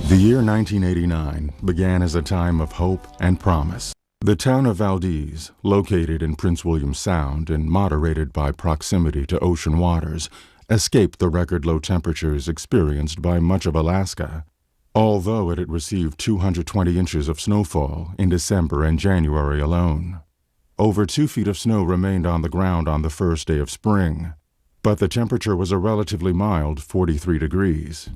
The year 1989 began as a time of hope and promise. The town of Valdez, located in Prince William Sound and moderated by proximity to ocean waters, escaped the record low temperatures experienced by much of Alaska, although it had received 220 inches of snowfall in December and January alone. Over 2 feet of snow remained on the ground on the first day of spring, but the temperature was a relatively mild 43 degrees.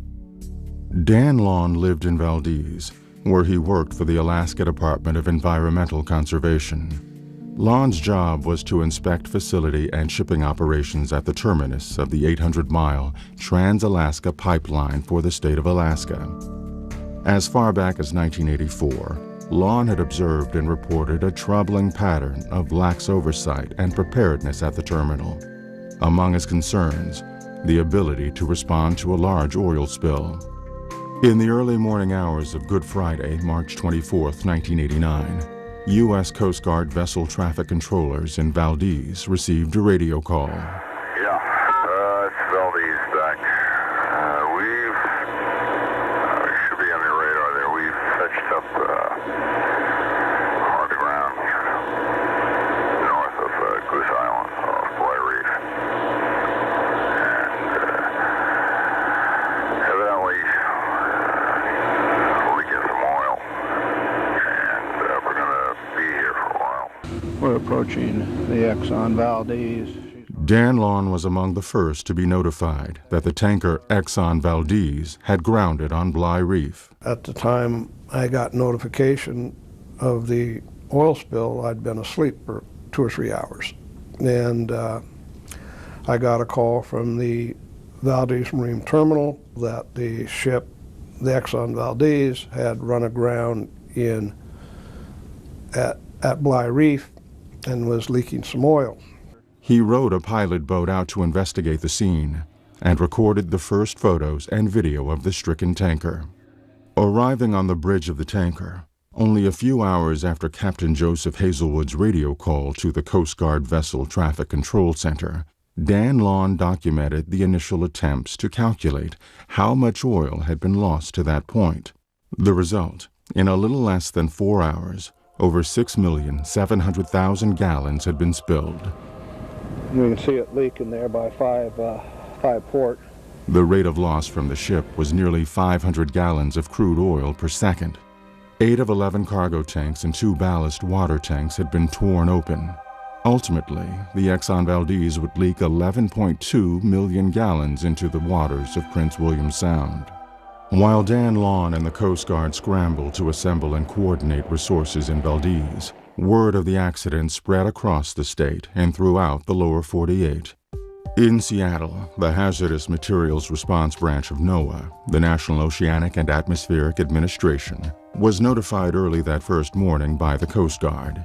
Dan Lawn lived in Valdez, where he worked for the Alaska Department of Environmental Conservation. Lawn's job was to inspect facility and shipping operations at the terminus of the 800-mile Trans-Alaska Pipeline for the state of Alaska. As far back as 1984, Lawn had observed and reported a troubling pattern of lax oversight and preparedness at the terminal. Among his concerns, the ability to respond to a large oil spill. In the early morning hours of Good Friday, March 24, 1989, U.S. Coast Guard vessel traffic controllers in Valdez received a radio call. Yeah, it's Valdez back. We should be on your radar there. We've fetched up on the ground north of Goose Island off Bly Reef. And evidently, we get some oil, and we're going to be here for a while. We're approaching the Exxon Valdez. Dan Lawn was among the first to be notified that the tanker Exxon Valdez had grounded on Bly Reef. At the time I got notification of the oil spill, I'd been asleep for 2 or 3 hours. And I got a call from the Valdez Marine Terminal that the ship, the Exxon Valdez, had run aground at Bly Reef and was leaking some oil. He rowed a pilot boat out to investigate the scene and recorded the first photos and video of the stricken tanker. Arriving on the bridge of the tanker, only a few hours after Captain Joseph Hazelwood's radio call to the Coast Guard Vessel Traffic Control Center, Dan Lawn documented the initial attempts to calculate how much oil had been lost to that point. The result, in a little less than 4 hours, over 6,700,000 gallons had been spilled. You can see it leaking there by 5 port. The rate of loss from the ship was nearly 500 gallons of crude oil per second. 8 of 11 cargo tanks and 2 ballast water tanks had been torn open. Ultimately, the Exxon Valdez would leak 11.2 million gallons into the waters of Prince William Sound. While Dan Lawn and the Coast Guard scrambled to assemble and coordinate resources in Valdez, word of the accident spread across the state and throughout the lower 48. In Seattle, the Hazardous Materials Response Branch of NOAA, the National Oceanic and Atmospheric Administration, was notified early that first morning by the Coast Guard.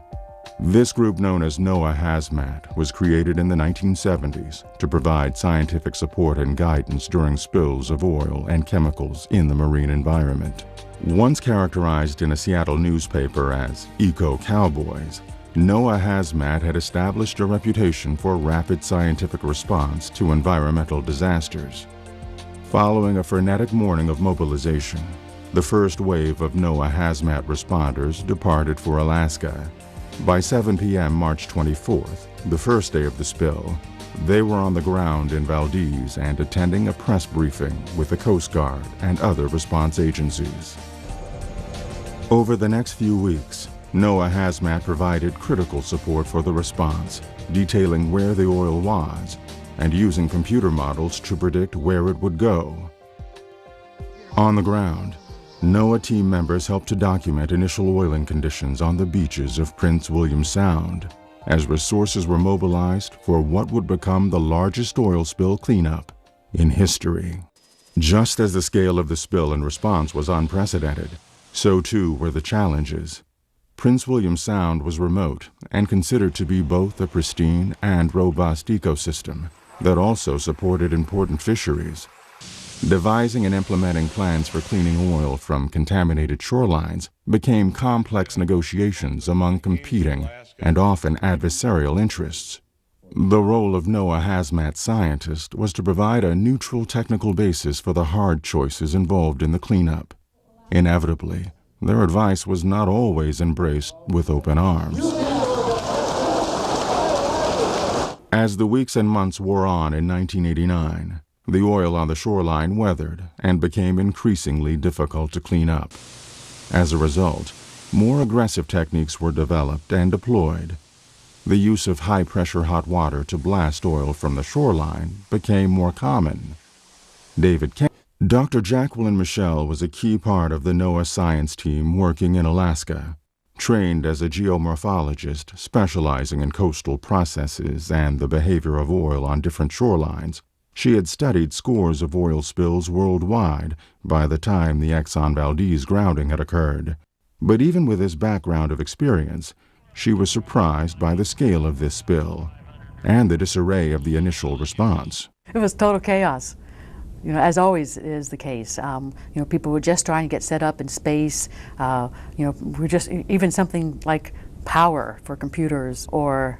This group, known as NOAA Hazmat, was created in the 1970s to provide scientific support and guidance during spills of oil and chemicals in the marine environment. Once characterized in a Seattle newspaper as eco-cowboys, NOAA Hazmat had established a reputation for rapid scientific response to environmental disasters. Following a frenetic morning of mobilization, the first wave of NOAA Hazmat responders departed for Alaska. By 7 p.m. March 24th, the first day of the spill, they were on the ground in Valdez and attending a press briefing with the Coast Guard and other response agencies. Over the next few weeks, NOAA Hazmat provided critical support for the response, detailing where the oil was and using computer models to predict where it would go. On the ground, NOAA team members helped to document initial oiling conditions on the beaches of Prince William Sound, as resources were mobilized for what would become the largest oil spill cleanup in history. Just as the scale of the spill and response was unprecedented, so too were the challenges. Prince William Sound was remote and considered to be both a pristine and robust ecosystem that also supported important fisheries. Devising and implementing plans for cleaning oil from contaminated shorelines became complex negotiations among competing and often adversarial interests. The role of NOAA Hazmat scientist was to provide a neutral technical basis for the hard choices involved in the cleanup. Inevitably, their advice was not always embraced with open arms. As the weeks and months wore on in 1989, the oil on the shoreline weathered and became increasingly difficult to clean up. As a result, more aggressive techniques were developed and deployed. The use of high-pressure hot water to blast oil from the shoreline became more common. Dr. Jacqueline Michelle was a key part of the NOAA science team working in Alaska. Trained as a geomorphologist specializing in coastal processes and the behavior of oil on different shorelines, she had studied scores of oil spills worldwide by the time the Exxon Valdez grounding had occurred. But even with this background of experience, she was surprised by the scale of this spill and the disarray of the initial response. It was total chaos. As always is the case. People were just trying to get set up in space. We're just, even something like power for computers or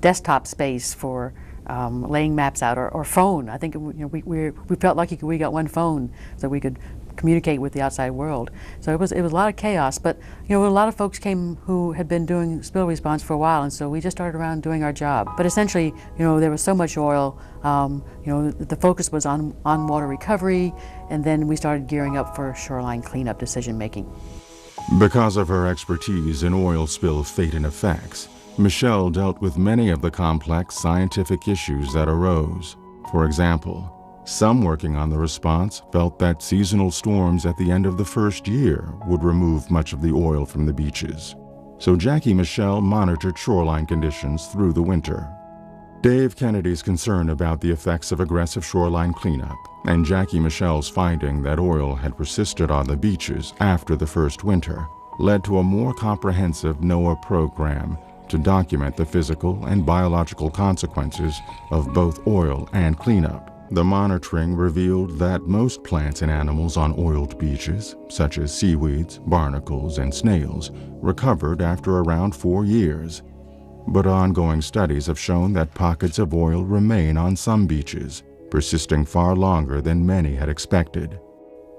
desktop space for laying maps out, or phone. I think we felt lucky we got one phone so we could communicate with the outside world. So it was a lot of chaos, but a lot of folks came who had been doing spill response for a while, and so we just started around doing our job. But essentially, there was so much oil, the focus was on water recovery, and then we started gearing up for shoreline cleanup decision making. Because of her expertise in oil spill fate and effects, Michelle dealt with many of the complex scientific issues that arose. For example, some working on the response felt that seasonal storms at the end of the first year would remove much of the oil from the beaches. So Jackie Michelle monitored shoreline conditions through the winter. Dave Kennedy's concern about the effects of aggressive shoreline cleanup and Jackie Michelle's finding that oil had persisted on the beaches after the first winter led to a more comprehensive NOAA program to document the physical and biological consequences of both oil and cleanup. The monitoring revealed that most plants and animals on oiled beaches, such as seaweeds, barnacles, and snails, recovered after around 4 years. But ongoing studies have shown that pockets of oil remain on some beaches, persisting far longer than many had expected.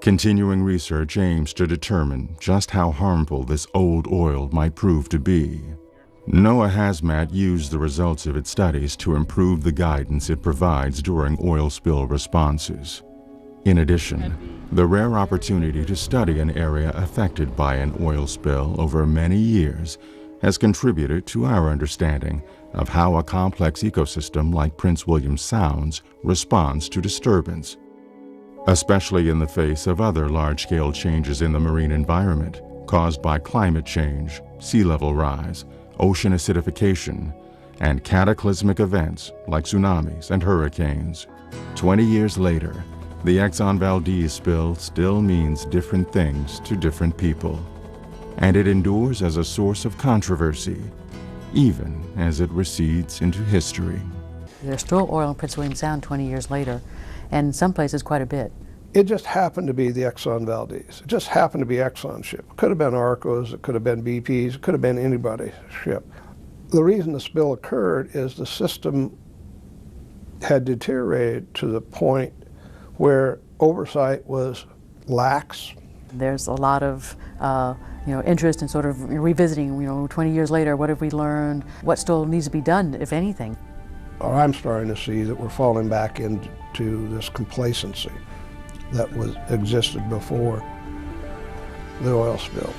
Continuing research aims to determine just how harmful this old oil might prove to be. NOAA Hazmat used the results of its studies to improve the guidance it provides during oil spill responses. In addition, the rare opportunity to study an area affected by an oil spill over many years has contributed to our understanding of how a complex ecosystem like Prince William Sound's responds to disturbance, especially in the face of other large-scale changes in the marine environment caused by climate change, sea level rise, ocean acidification, and cataclysmic events like tsunamis and hurricanes. 20 years later, the Exxon Valdez spill still means different things to different people, and it endures as a source of controversy, even as it recedes into history. There's still oil in Prince William Sound 20 years later, and in some places quite a bit. It just happened to be the Exxon Valdez. It just happened to be Exxon's ship. It could have been Arco's, it could have been BP's, it could have been anybody's ship. The reason the spill occurred is the system had deteriorated to the point where oversight was lax. There's a lot of interest in sort of revisiting, 20 years later, what have we learned? What still needs to be done, if anything? I'm starting to see that we're falling back into this complacency that existed before the oil spill.